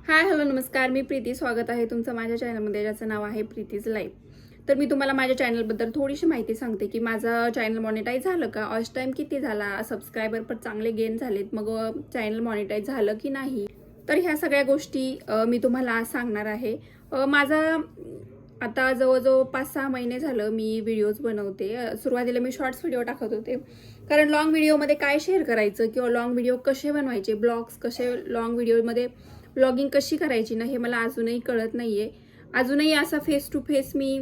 Hi hello नमस्कार, मी प्रीती. स्वागत आहे तुमचं माझ्या चॅनलमध्ये, ज्याचं नाव आहे प्रीतीज लाईफ. तर मी तुम्हाला माझ्या चॅनलबद्दल थोडीशी माहिती सांगते की माझं चॅनल मॉनिटाईज झालं का, वॉच टाईम किती झाला, सबस्क्रायबर पण चांगले गेन झालेत, मग चॅनल मॉनिटाईज झालं की नाही. तर ह्या सगळ्या गोष्टी मी तुम्हाला आज सांगणार आहे. माझा आता जवळजवळ 5-6 महिने झालं मी व्हिडिओज बनवते. सुरुवातीला मी शॉर्ट्स व्हिडिओ टाकत होते, कारण लॉंग व्हिडिओमध्ये काय शेअर करायचं किंवा लॉंग व्हिडिओ कसे बनवायचे, ब्लॉग्स कसे, लॉंग व्हिडिओमध्ये ब्लॉगिंग कशी करायची ना, हे मला अजूनही कळत नाहीये. अजूनही असा फेस टू फेस मी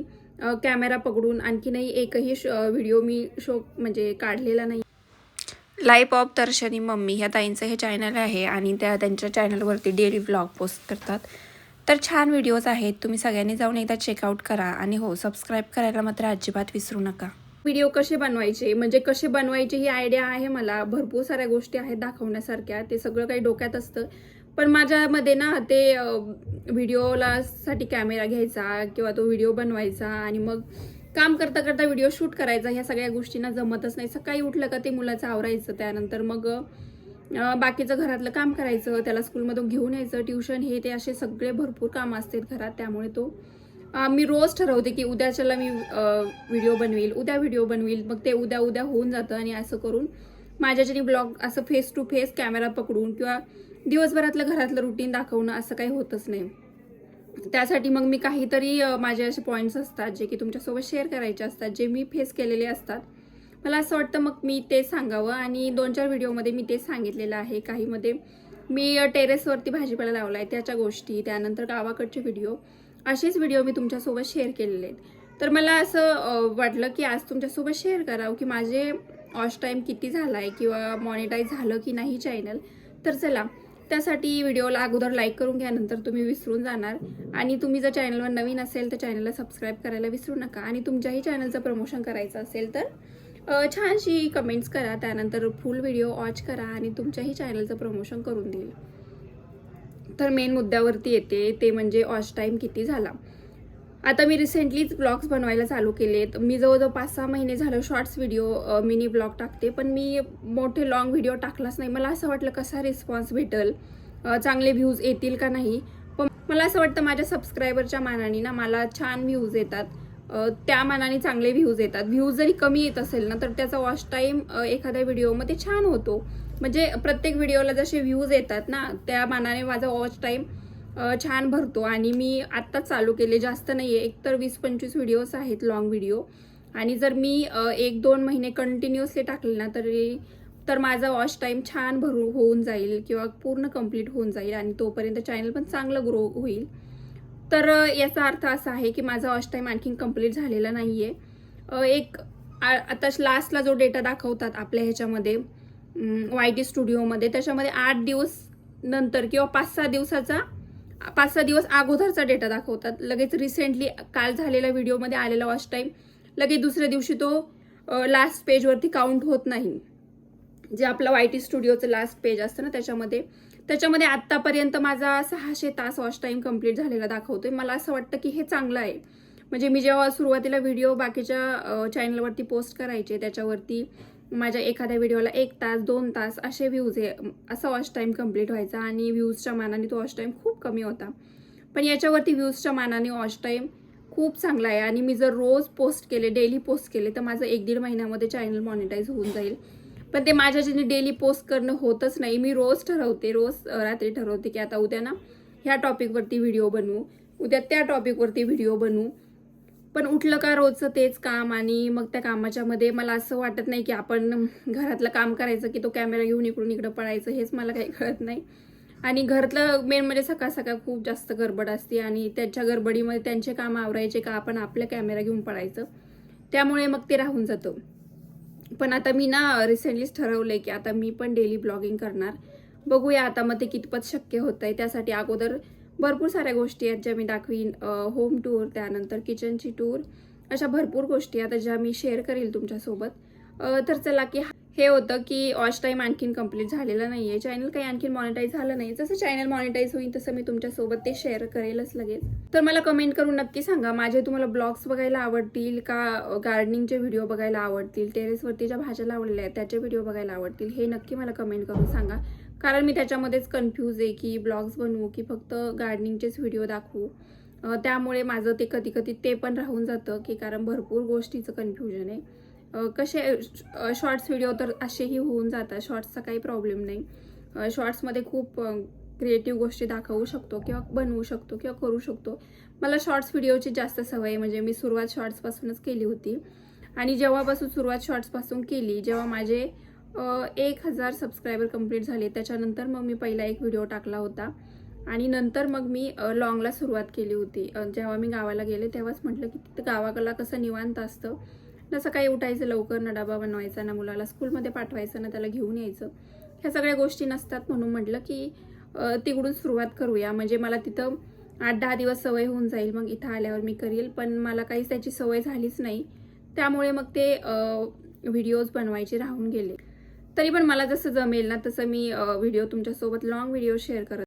कॅमेरा पकडून आणखीनही एकही व्हिडिओ मी म्हणजे काढलेला नाही. लाईफ ऑफ दर्शनी मम्मी ह्या ताईंचं हे चॅनल आहे आणि त्या त्यांच्या चॅनलवरती डेली व्लॉग पोस्ट करतात. तर छान व्हिडिओज आहेत, तुम्ही सगळ्यांनी जाऊन एकदा चेकआउट करा. आणि हो, सबस्क्राईब करायला मात्र अजिबात विसरू नका. व्हिडिओ कसे बनवायचे, म्हणजे कसे बनवायचे ही आयडिया आहे मला. भरपूर साऱ्या गोष्टी आहेत दाखवण्यासारख्या, ते सगळं काही डोक्यात असतं. पण माझ्यामध्ये ना ते व्हिडिओला साठी कॅमेरा घ्यायचा किंवा तो व्हिडिओ बनवायचा आणि मग काम करता करता व्हिडिओ शूट करायचा, ह्या सगळ्या गोष्टींना जमतच नाही. सकाळी उठलं का ते मुलाचं आवरायचं, त्यानंतर मग बाकीचं घरातलं काम करायचं, त्याला स्कूलमधून घेऊन यायचं, ट्युशन, हे ते असे सगळे भरपूर काम असतात घरात. त्यामुळे मी रोज ठरवते की उद्याच्याला मी व्हिडिओ बनवील, उद्या व्हिडिओ बनवील, मग ते उद्या उद्या होऊन जातं. आणि असं करून माझ्याच्यानी ब्लॉग असं फेस टू फेस कॅमेरा पकडून किंवा दिवसभरातलं घरातलं रुटीन दाखवणं असं काही होतच नाही. त्यासाठी मग मी काहीतरी माझे असे पॉईंट्स असतात जे की तुमच्यासोबत शेअर करायचे असतात, जे मी फेस केलेले असतात. मला असं वाटतं मग मी ते सांगावं, आणि 2-4 व्हिडिओमध्ये मी ते सांगितलेलं आहे. काहीमध्ये मी टेरेसवरती भाजीपाला लावला आहे त्याच्या गोष्टी, त्यानंतर गावाकडचे व्हिडिओ, असेच व्हिडिओ मी तुमच्यासोबत शेअर केलेले आहेत. तर मला असं वाटलं की आज तुमच्यासोबत शेअर करावं की माझे वॉच टाईम किती झाला आहे किंवा मॉनिटाईज झालं की नाही चॅनल. तर चला, त्यासाठी व्हिडिओला अगोदर लाईक करून घ्या, नंतर तुम्ही विसरून जाणार. आणि तुम्ही जर चॅनलवर नवीन असेल तर चॅनलला सबस्क्राईब करायला विसरू नका. आणि तुमच्याही चॅनलचं प्रमोशन करायचं असेल तर छानशी कमेंट्स करा, त्यानंतर फुल व्हिडिओ वॉच करा आणि तुमच्याही चॅनलचं प्रमोशन करून देईल. तर मेन मुद्द्यावरती येते, ते म्हणजे वॉच टाईम किती झाला. आता मी रिसेंटलीच ब्लॉग्स बनवायला चालू केलेत. मी जवळजवळ 5-6 महिने झालं शॉर्ट्स व्हिडिओ, मिनी ब्लॉग टाकते, पण मी मोठे लॉंग व्हिडिओ टाकलाच नाही. मला असं वाटलं कसा रिस्पॉन्स भेटेल, चांगले व्ह्यूज येतील का नाही. पण मला असं वाटतं माझ्या सबस्क्रायबरच्या मानाने ना मला छान व्ह्यूज येतात, त्या मानाने चांगले व्ह्यूज येतात. व्ह्यूज जरी कमी येत असेल ना तर त्याचा वॉच टाईम एखाद्या व्हिडिओमध्ये छान होतो. म्हणजे प्रत्येक व्हिडिओला जसे व्ह्यूज येतात ना, त्या मानाने माझा वॉच टाईम छान भरतो. आणि मी आत्ताच चालू केले, जास्त नाही आहे, एकतर 20-25 व्हिडिओज आहेत लॉंग व्हिडिओ. आणि जर मी 1-2 महिने कंटिन्युअसली टाकले ना तर माझा वॉच टाईम छान होऊन जाईल किंवा पूर्ण कंप्लीट होऊन जाईल, आणि तोपर्यंत चॅनल पण चांगलं ग्रो होईल. तर याचा अर्थ असा आहे की माझा वॉच टाईम आणखीन कंप्लीट झालेला नाही आहे. आता लास्टला जो डेटा दाखवतात आपल्या ह्याच्यामध्ये YT स्टुडिओमध्ये, त्याच्यामध्ये 8 दिवस नंतर किंवा 5-6 दिवस अगोदरचा डेटा दाखवतात. लगेच रिसेंटली काल झालेल्या व्हिडिओमध्ये आलेला वॉच टाईम लगेच दुसऱ्या दिवशी तो लास्ट पेजवरती काउंट होत नाही. जे आपलं YT स्टुडिओचं लास्ट पेज असतं ना, त्याच्यामध्ये आत्तापर्यंत माझा 600 तास वॉच टाईम कंप्लीट झालेला दाखवतोय. मला असं वाटतं की हे चांगलं आहे. म्हणजे मी जेव्हा सुरुवातीला व्हिडिओ बाकीच्या चॅनलवरती पोस्ट करायचे, त्याच्यावरती माझ्या एखाद्या व्हिडिओला 1 तास 2 तास असे व्ह्यूज असा वॉच टाईम कंप्लीट व्हायचा, आणि व्ह्यूजच्या मानाने तो वॉच टाईम खूप कमी होता. पण याच्यावरती व्ह्यूजच्या मानाने वॉच टाईम खूप चांगला आहे. आणि मी जर रोज पोस्ट केले, डेली पोस्ट केले, तर माझं 1-1.5 महिन्यामध्ये चॅनल मॉनिटाईज होऊन जाईल. पण ते माझ्याच्याने डेली पोस्ट करणं होतच नाही. मी रोज रात्री ठरवते की आता उद्या ना ह्या टॉपिकवरती व्हिडिओ बनवू, उद्या त्या टॉपिकवरती व्हिडिओ बनवू. पण उठलं का रोजचं तेच काम, आणि मग त्या कामाच्या मध्ये मला असं वाटत नाही की आपण घरातलं काम करायचं की तो कॅमेरा घेऊन इकडून इकडं पळायचं, हेच मला काही कळत नाही. आणि घरातलं मेन म्हणजे सकाळ सकाळ खूप जास्त गडबड असते, आणि त्यांच्या गडबडीमध्ये त्यांचे काम आवरायचे का आपण आपल्या कॅमेरा घेऊन पळायचं, त्यामुळे मग ते राहून जातं. पण आता मी ना रिसेंटलीच ठरवलंय की आता मी पण डेली ब्लॉगिंग करणार. बघूया आता मग ते कितपत शक्य होत आहे. त्यासाठी अगोदर भरपूर साऱ्या गोष्टी आहेत ज्या मी दाखवीन, होम टूर, त्यानंतर किचनची टूर, अशा भरपूर गोष्टी आता ज्या मी शेअर करेल तुमच्यासोबत. तर चला, की हे होतं की वॉच टाईम आणखीन कंप्लीट झालेला नाही आहे, चॅनल काही आणखीन मॉनिटाईज झालं नाही. जसं चॅनल मॉनिटाईज होईल तसं मी तुमच्यासोबत ते शेअर करेलच लगेच. तर मला कमेंट करून नक्की सांगा, माझे तुम्हाला ब्लॉग्स बघायला आवडतील का, गार्डनिंगचे व्हिडिओ बघायला आवडतील, टेरेसवरती ज्या भाज्या लावलेल्या आहेत त्याचे व्हिडिओ बघायला आवडतील, हे नक्की मला कमेंट करून सांगा. कारण मी त्याच्यामध्येच कन्फ्यूज आहे की ब्लॉग्स बनवू की फक्त गार्डनिंगचेच व्हिडिओ दाखवू. त्यामुळे माझं ते कधी कधी ते पण राहून जातं की कारण भरपूर गोष्टीचं कन्फ्युजन आहे. कसे शॉर्ट्स व्हिडिओ तर असेही होऊन जातात, शॉर्ट्सचा काही प्रॉब्लेम नाही. शॉर्ट्समध्ये खूप क्रिएटिव्ह गोष्टी दाखवू शकतो किंवा बनवू शकतो किंवा करू शकतो. मला शॉर्ट्स व्हिडिओची जास्त सवय आहे, म्हणजे मी सुरुवात शॉर्ट्सपासूनच केली होती. आणि जेव्हापासून सुरुवात शॉर्ट्सपासून केली, जेव्हा माझे 1000 सबस्क्रायबर कंप्लीट झाले, त्याच्यानंतर मग मी पहिला एक व्हिडिओ टाकला होता. आणि नंतर मग मी लॉंगला सुरुवात केली होती. जेव्हा मी गावाला गेले तेव्हाच म्हटलं की तिथं गावाकडला कसं निवांत असतं ना, सकाळी उठायचं लवकर, ना डबा बनवायचा, ना मुलाला स्कूलमध्ये पाठवायचं, ना त्याला घेऊन यायचं, ह्या सगळ्या गोष्टी नसतात. म्हणून म्हटलं की तिकडून सुरुवात करूया, म्हणजे मला तिथं 8-10 दिवस सवय होऊन जाईल, मग इथं आल्यावर मी करील. पण मला काहीच त्याची सवय झालीच नाही, त्यामुळे मग ते व्हिडिओज बनवायचे राहून गेले. तरी पण मला जसं जमेल ना तसं मी व्हिडिओ तुमच्यासोबत लॉंग व्हिडिओ शेअर करत